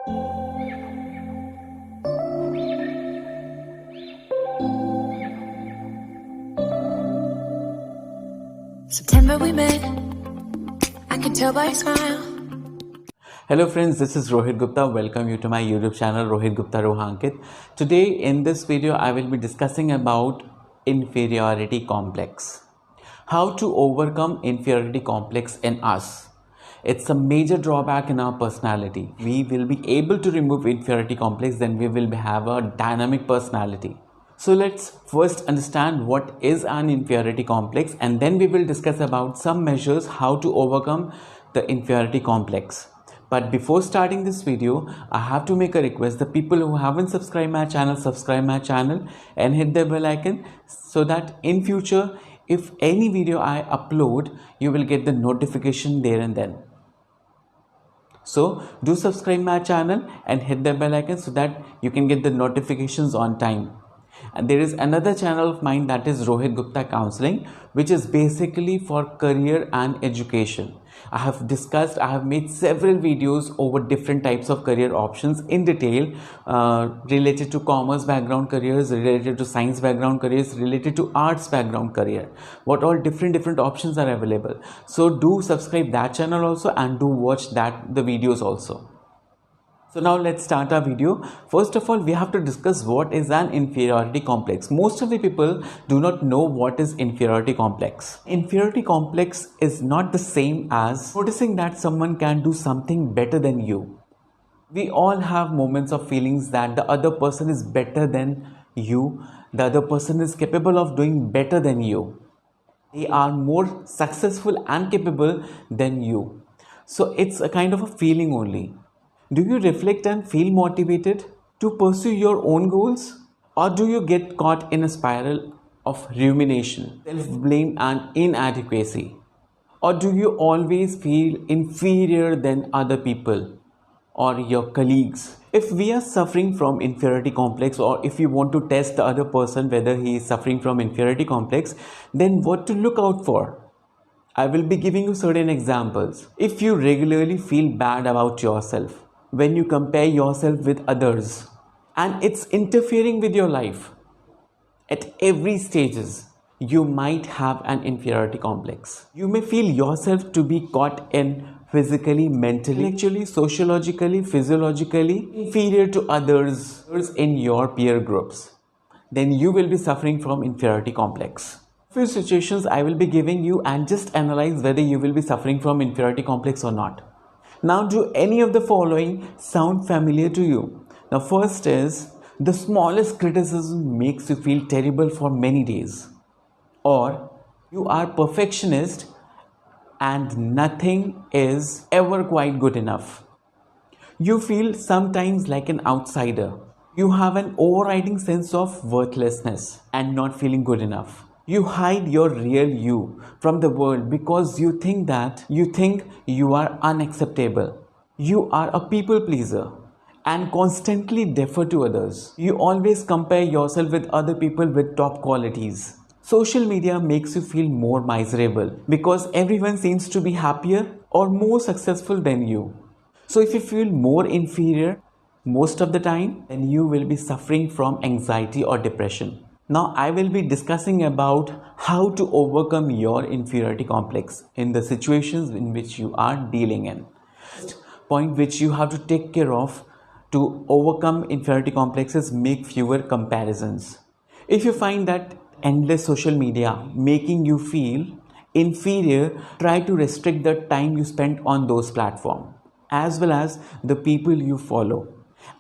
September we met, I can tell by your smile. Hello friends, this is Rohit Gupta. Welcome you to my YouTube channel Rohit Gupta Rohankit. Today in this video I will be discussing about inferiority complex. How to overcome inferiority complex in us. It's a major drawback in our personality. We will be able to remove inferiority complex, then we will have a dynamic personality. So let's first understand what is an inferiority complex, and then we will discuss about some measures how to overcome the inferiority complex. But before starting this video, I have to make a request. The people who haven't subscribed my channel, subscribe my channel and hit the bell icon so that in future, if any video I upload, you will get the notification there and then. So do subscribe my channel and hit the bell icon so that you can get the notifications on time. And there is another channel of mine, that is Rohit Gupta Counseling, which is basically for career and education. I have made several videos over different types of career options in detail, related to commerce background careers, related to science background careers, related to arts background career. What all different options are available. So do subscribe that channel also and do watch the videos also. So now let's start our video. First of all, we have to discuss what is an inferiority complex. Most of the people do not know what is inferiority complex. Inferiority complex is not the same as noticing that someone can do something better than you. We all have moments of feelings that the other person is better than you. The other person is capable of doing better than you. They are more successful and capable than you. So it's a kind of a feeling only. Do you reflect and feel motivated to pursue your own goals? Or do you get caught in a spiral of rumination, self-blame and inadequacy? Or do you always feel inferior than other people or your colleagues? If we are suffering from inferiority complex, or if you want to test the other person whether he is suffering from inferiority complex, then what to look out for? I will be giving you certain examples. If you regularly feel bad about yourself, when you compare yourself with others and it's interfering with your life at every stages, you might have an inferiority complex. You may feel yourself to be caught in physically, mentally, intellectually, sociologically, physiologically inferior to others in your peer groups. Then you will be suffering from inferiority complex. Few situations I will be giving you and just analyze whether you will be suffering from inferiority complex or not. Now, do any of the following sound familiar to you? The first is, the smallest criticism makes you feel terrible for many days. Or you are perfectionist and nothing is ever quite good enough. You feel sometimes like an outsider. You have an overriding sense of worthlessness and not feeling good enough. You hide your real you from the world because you think you are unacceptable. You are a people pleaser and constantly defer to others. You always compare yourself with other people with top qualities. Social media makes you feel more miserable because everyone seems to be happier or more successful than you. So if you feel more inferior most of the time, then you will be suffering from anxiety or depression. Now I will be discussing about how to overcome your inferiority complex in the situations in which you are dealing in. First point which you have to take care of to overcome inferiority complexes: make fewer comparisons. If you find that endless social media making you feel inferior, try to restrict the time you spend on those platforms as well as the people you follow.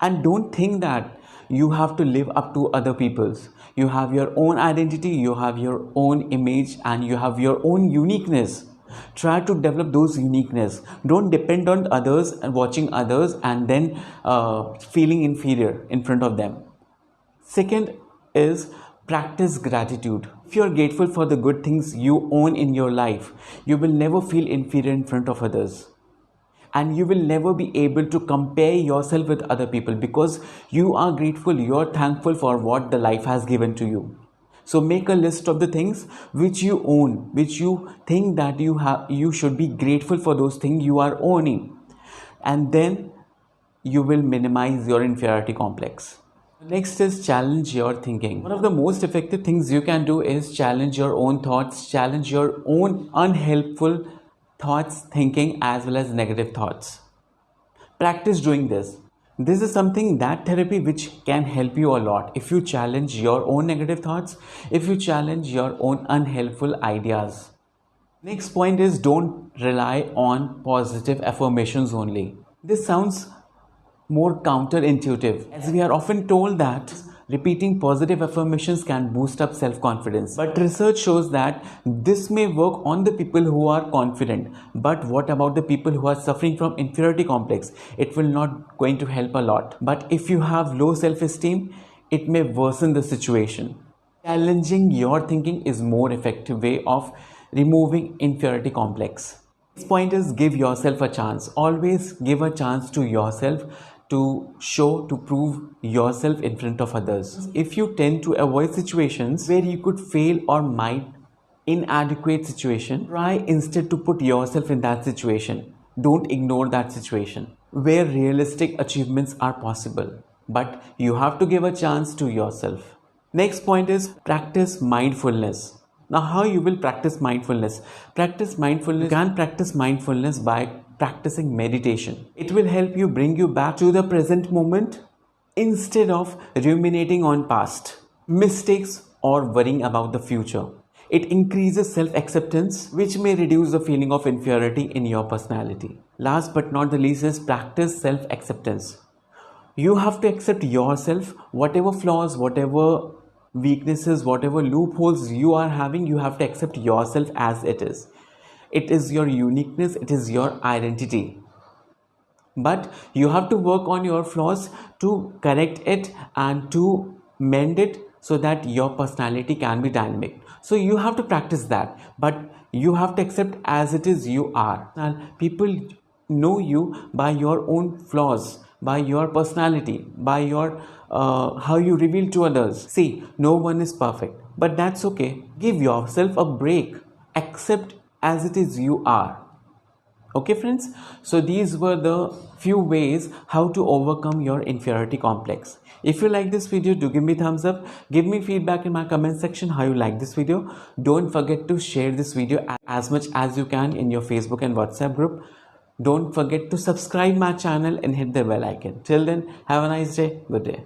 And don't think that you have to live up to other people's. You have your own identity, you have your own image, and you have your own uniqueness. Try to develop those uniqueness. Don't depend on others and watching others and then feeling inferior in front of them. Second is, practice gratitude. If you are grateful for the good things you own in your life, you will never feel inferior in front of others. And you will never be able to compare yourself with other people because you are grateful, you are thankful for what the life has given to you. So make a list of the things which you own, which you think that you should be grateful for those things you are owning. And then you will minimize your inferiority complex. Next is challenge your thinking. One of the most effective things you can do is challenge your own thoughts, challenge your own unhelpful thoughts, thinking, as well as negative thoughts. Practice doing this. This is something, that therapy, which can help you a lot. If you challenge your own negative thoughts, if you challenge your own unhelpful ideas. Next point is, don't rely on positive affirmations only. This sounds more counterintuitive, as we are often told that repeating positive affirmations can boost up self-confidence. But research shows that this may work on the people who are confident. But what about the people who are suffering from inferiority complex? It will not going to help a lot. But if you have low self-esteem, it may worsen the situation. Challenging your thinking is more effective way of removing inferiority complex. Next point is, give yourself a chance. Always give a chance to yourself to show, to prove yourself in front of others. If you tend to avoid situations where you could fail or might inadequate situation, try instead to put yourself in that situation. Don't ignore that situation where realistic achievements are possible, but you have to give a chance to yourself. Next point is, practice mindfulness. Now, how you will practice mindfulness? You can practice mindfulness by practicing meditation. It will help you bring you back to the present moment instead of ruminating on past mistakes or worrying about the future. It increases self-acceptance, which may reduce the feeling of inferiority in your personality. Last but not the least is, practice self-acceptance. You have to accept yourself, whatever flaws, whatever weaknesses, whatever loopholes you are having, you have to accept yourself as it is. It is your uniqueness, it is your identity. But you have to work on your flaws to correct it and to mend it so that your personality can be dynamic. So you have to practice that, but you have to accept as it is you are. And people know you by your own flaws, by your personality, by your how you reveal to others. See, no one is perfect, but that's okay. Give yourself a break. Accept as it is you are. Okay friends, so these were the few ways how to overcome your inferiority complex. If you like this video, do give me thumbs up. Give me feedback in my comment section how you like this video. Don't forget to share this video as much as you can in your Facebook and WhatsApp group. Don't forget to subscribe my channel and hit the bell icon. Till then, have a nice day. Good day.